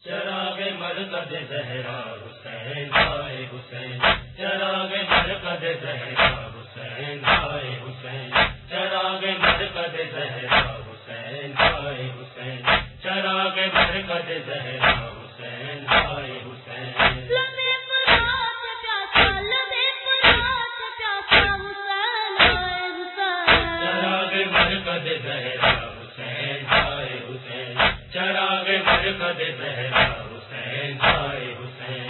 چراغ مرکز زہرا حسین ہائے حسین، چراغ مرکز زہرا حسین ہائے حسین، چراغ مرکز زہرا حسین ہائے حسین، چراغ مرکز زہرا حسین ہائے حسین۔ چراغ مرکز زہرا حسین ہائے حسین، چراغ مرکز زہرا حسین ہائے حسین۔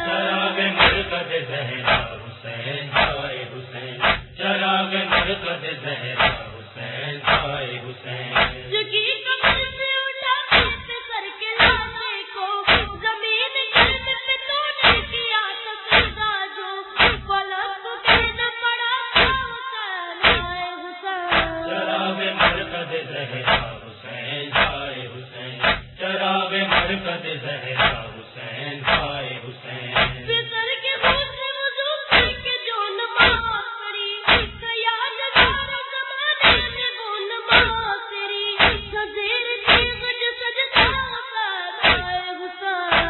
چراغ مرکز زہرا حسین ہائے حسین، چراغ مرکز زہرا حسین ہائے حسین۔ چراغ مرکز زہرا حسین ہائے حسین، چراغ مرکز زہرا حسین ہائے حسین۔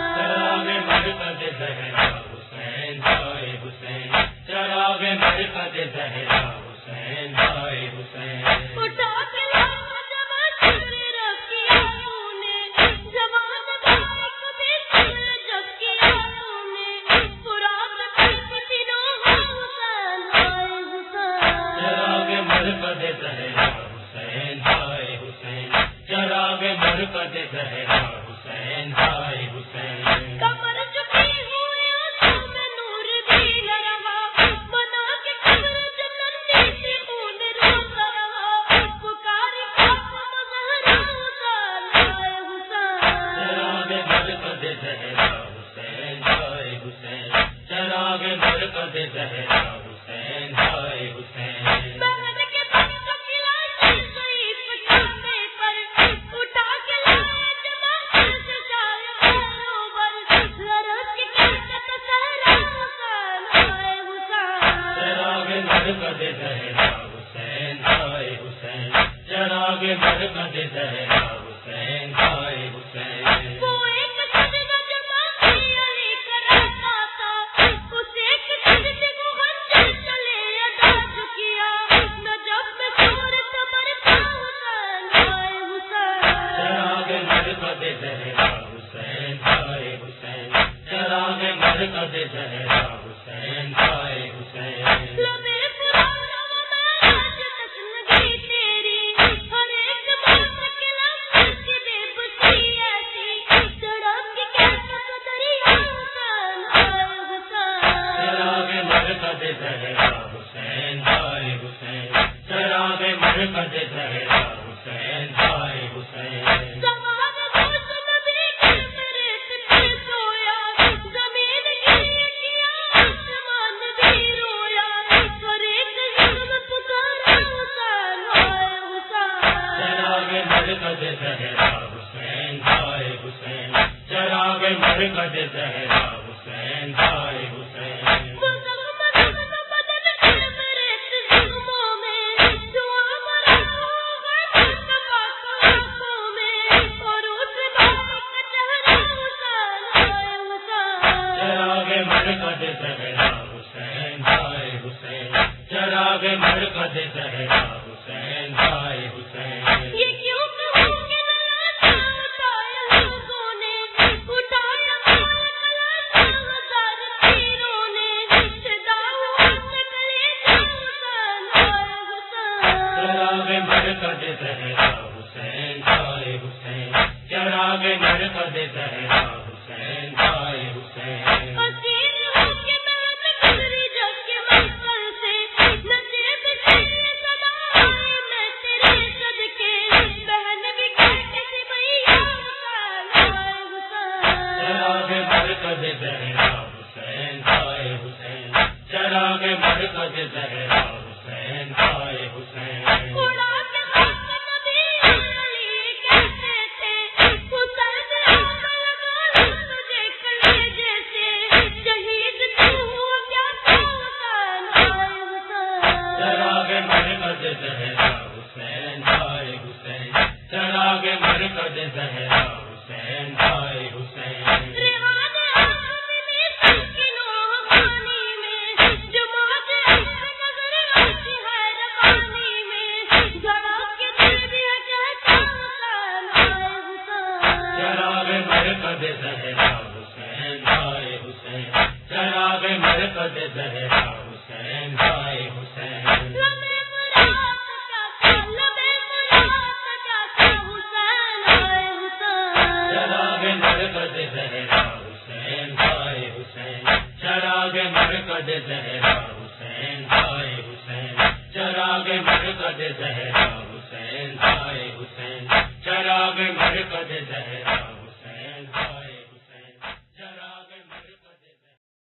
چراغ مرکز زہرا حسین ہائے حسین، چراغ مرکز زہرا حسین ہائے حسین۔ چراغ مرکز زہرا حسین ہائے حسین، چراغ مرکز زہرا حسین ہائے حسین۔ چراغ مرکز زہرا حسین ہائے حسین۔ چراغ مرکز زہرا حسین ہائے حسین، چراغ مرکز زہرا حسین ہائے حسین۔ چراغ مرکز زہرا حسین ہائے حسین، چراغ مرکز زہرا حسین ہائے حسین۔ چراغ مرکز زہرا حسین ہائے حسین، چراغ مرکز زہرا حسین ہائے حسین۔ چراغ مرکز زہرا حسین ہائے حسین، چراغ مرکز زہرا حسین ہائے حسین۔ چراغ مرکز زہرا حسین ہائے حسین، چراغ مرکز زہرا حسین ہائے حسین۔ چراغ مرکز زہرا حسین ہائے حسین، چراغ مرکز زہرا حسین ہائے حسین۔ چراغ مرکز زہرا حسین ہائے حسین، چراغ مرکز زہرا حسین ہائے حسین۔ چراغ مرکز زہرا حسین ہائے حسین، چراغ مرکز زہرا حسین ہائے حسین۔ چراغ مرکز زہرا حسین ہائے حسین، چراغ مرکز زہرا حسین ہائے حسین۔ چراغ مرکز زہرا حسین ہائے حسین، چراغ مرکز زہرا حسین ہائے حسین، چراغ مرکز زہرا حسین ہائے حسین، چراغ مرکز زہرا